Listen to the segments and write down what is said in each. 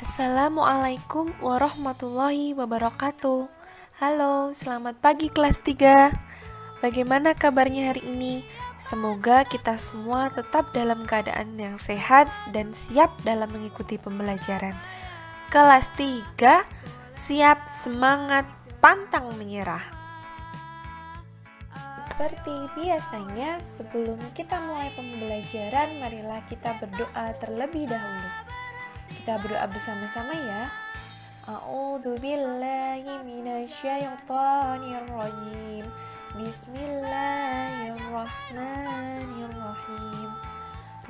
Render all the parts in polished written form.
Assalamualaikum warahmatullahi wabarakatuh. Halo, selamat pagi kelas 3. Bagaimana kabarnya hari ini? Semoga kita semua tetap dalam keadaan yang sehat dan siap dalam mengikuti pembelajaran. Kelas 3, siap, semangat, pantang menyerah. Seperti biasanya, sebelum kita mulai pembelajaran, marilah kita berdoa terlebih dahulu. Kita berdoa bersama-sama ya. A'udzubillahi minasyaitonirrajim. Bismillahirrahmanirrahim.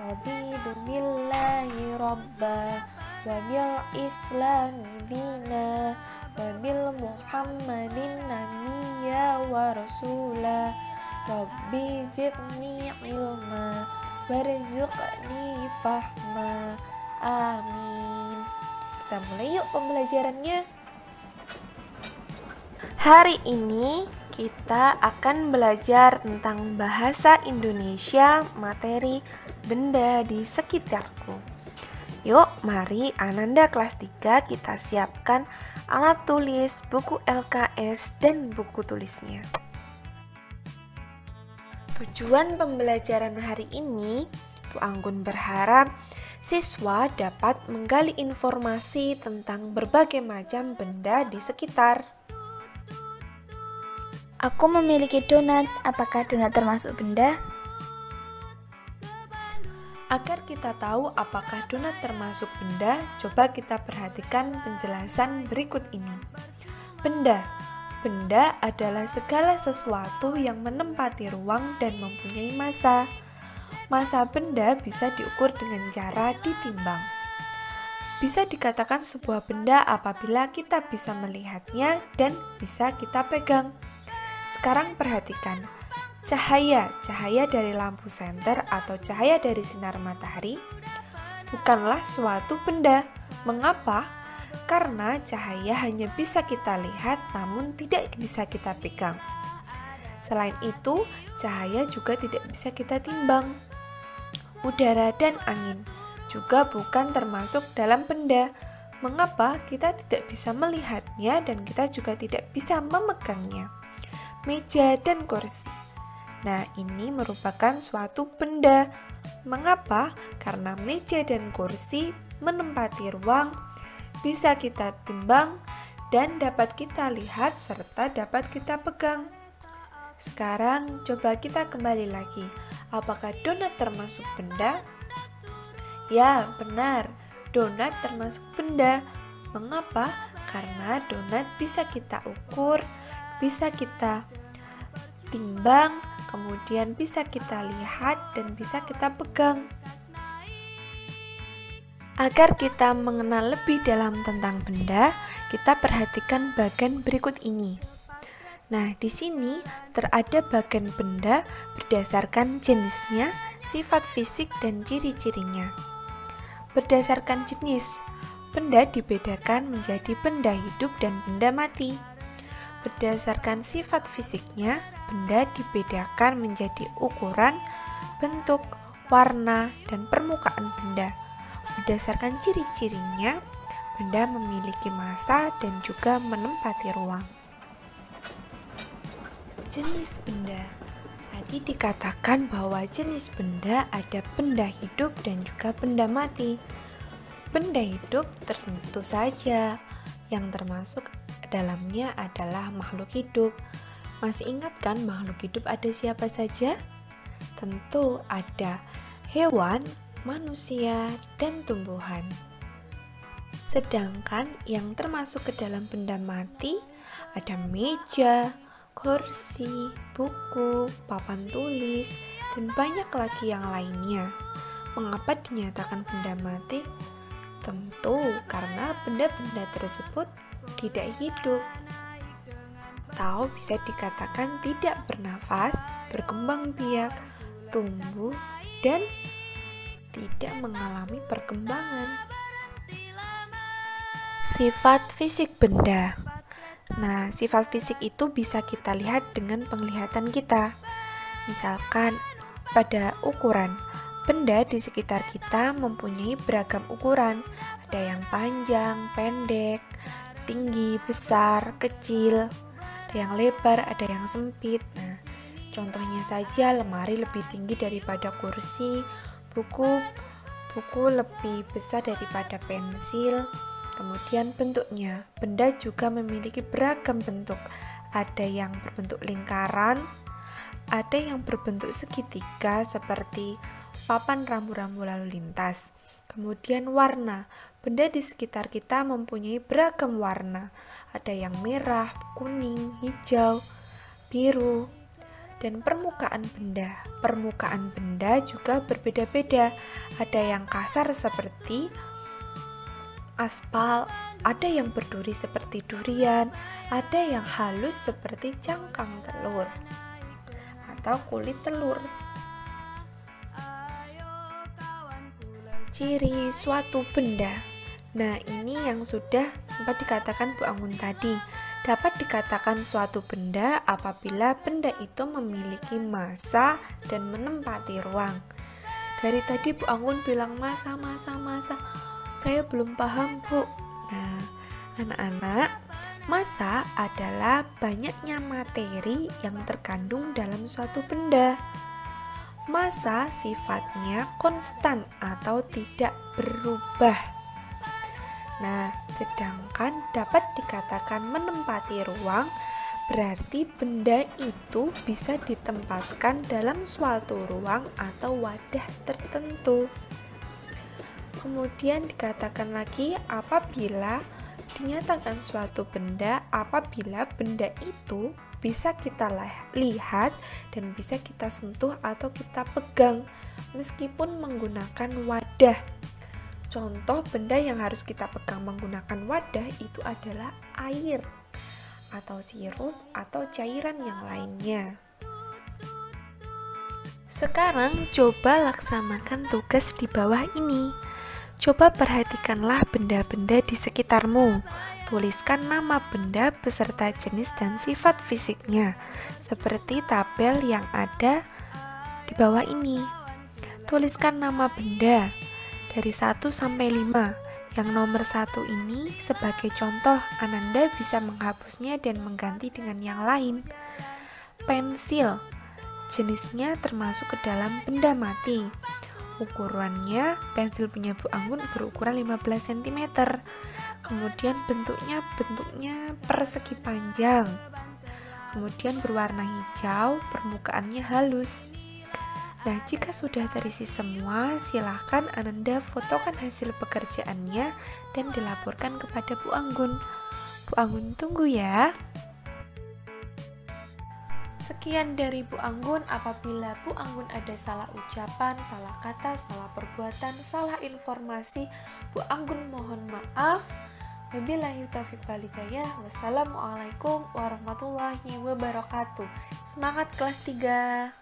Raditu billahi rabba wa bil islami dina wa bil muhammadin nabiyya wa rasula. Rabbi zidni ilma warzuqni fahma. Amin. Kita mulai yuk pembelajarannya. Hari ini kita akan belajar tentang bahasa Indonesia, materi benda di sekitarku. Yuk, mari Ananda kelas 3 kita siapkan alat tulis, buku LKS, dan buku tulisnya. Tujuan pembelajaran hari ini, Bu Anggun berharap siswa dapat menggali informasi tentang berbagai macam benda di sekitar. Aku memiliki donat. Apakah donat termasuk benda? Agar kita tahu apakah donat termasuk benda, coba kita perhatikan penjelasan berikut ini. Benda. Benda adalah segala sesuatu yang menempati ruang dan mempunyai massa. Massa benda bisa diukur dengan cara ditimbang. Bisa dikatakan sebuah benda apabila kita bisa melihatnya dan bisa kita pegang. Sekarang perhatikan, cahaya dari lampu senter atau cahaya dari sinar matahari bukanlah suatu benda. Mengapa? Karena cahaya hanya bisa kita lihat namun tidak bisa kita pegang. Selain itu, cahaya juga tidak bisa kita timbang. Udara dan angin juga bukan termasuk dalam benda. Mengapa? Kita tidak bisa melihatnya dan kita juga tidak bisa memegangnya. Meja dan kursi. Nah, ini merupakan suatu benda. Mengapa? Karena meja dan kursi menempati ruang, bisa kita timbang dan dapat kita lihat serta dapat kita pegang. Sekarang coba kita kembali lagi. Apakah donat termasuk benda? Ya, benar. Donat termasuk benda. Mengapa? Karena donat bisa kita ukur, bisa kita timbang, kemudian bisa kita lihat dan bisa kita pegang. Agar kita mengenal lebih dalam tentang benda, kita perhatikan bagian berikut ini. Nah, di sini terada bagian benda berdasarkan jenisnya, sifat fisik, dan ciri-cirinya. Berdasarkan jenis, benda dibedakan menjadi benda hidup dan benda mati. Berdasarkan sifat fisiknya, benda dibedakan menjadi ukuran, bentuk, warna, dan permukaan benda. Berdasarkan ciri-cirinya, benda memiliki massa dan juga menempati ruang. Jenis benda. Tadi dikatakan bahwa jenis benda ada benda hidup dan juga benda mati. Benda hidup tentu saja yang termasuk dalamnya adalah makhluk hidup. Masih ingat kan makhluk hidup ada siapa saja? Tentu ada hewan, manusia, dan tumbuhan. Sedangkan yang termasuk ke dalam benda mati ada meja, kursi, buku, papan tulis, dan banyak lagi yang lainnya. Mengapa dinyatakan benda mati? Tentu karena benda-benda tersebut tidak hidup. Atau bisa dikatakan tidak bernafas, berkembang biak, tumbuh, dan tidak mengalami perkembangan. Sifat fisik benda. Nah, sifat fisik itu bisa kita lihat dengan penglihatan kita. Misalkan pada ukuran, benda di sekitar kita mempunyai beragam ukuran. Ada yang panjang, pendek, tinggi, besar, kecil, ada yang lebar, ada yang sempit. Nah, contohnya saja lemari lebih tinggi daripada kursi, buku lebih besar daripada pensil. Kemudian bentuknya, benda juga memiliki beragam bentuk. Ada yang berbentuk lingkaran, ada yang berbentuk segitiga seperti papan rambu-rambu lalu lintas. Kemudian warna, benda di sekitar kita mempunyai beragam warna. Ada yang merah, kuning, hijau, biru. Dan permukaan benda juga berbeda-beda. Ada yang kasar seperti aspal, ada yang berduri seperti durian, ada yang halus seperti cangkang telur atau kulit telur. Ciri suatu benda. Nah, ini yang sudah sempat dikatakan Bu Anggun tadi. Dapat dikatakan suatu benda apabila benda itu memiliki massa dan menempati ruang. Dari tadi Bu Anggun bilang massa. Saya belum paham, Bu. Nah, anak-anak, massa adalah banyaknya materi yang terkandung dalam suatu benda. Massa sifatnya konstan atau tidak berubah. Nah, sedangkan dapat dikatakan menempati ruang, berarti benda itu bisa ditempatkan dalam suatu ruang atau wadah tertentu. Kemudian dikatakan lagi apabila dinyatakan suatu benda apabila benda itu bisa kita lihat dan bisa kita sentuh atau kita pegang meskipun menggunakan wadah. Contoh benda yang harus kita pegang menggunakan wadah itu adalah air atau sirup atau cairan yang lainnya. Sekarang coba laksanakan tugas di bawah ini. Coba perhatikanlah benda-benda di sekitarmu. Tuliskan nama benda beserta jenis dan sifat fisiknya, seperti tabel yang ada di bawah ini. Tuliskan nama benda dari 1 sampai 5. Yang nomor 1 ini sebagai contoh, Ananda bisa menghapusnya dan mengganti dengan yang lain. Pensil, jenisnya termasuk ke dalam benda mati. Ukurannya, pensil punya Bu Anggun berukuran 15 cm. Kemudian bentuknya persegi panjang. Kemudian berwarna hijau, permukaannya halus. Nah, jika sudah terisi semua, silahkan Ananda fotokan hasil pekerjaannya dan dilaporkan kepada Bu Anggun. Bu Anggun tunggu ya. Sekian dari Bu Anggun. Apabila Bu Anggun ada salah ucapan, salah kata, salah perbuatan, salah informasi, Bu Anggun mohon maaf. Wabillahi taufiq wal hidayah. Wassalamualaikum warahmatullahi wabarakatuh. Semangat kelas 3.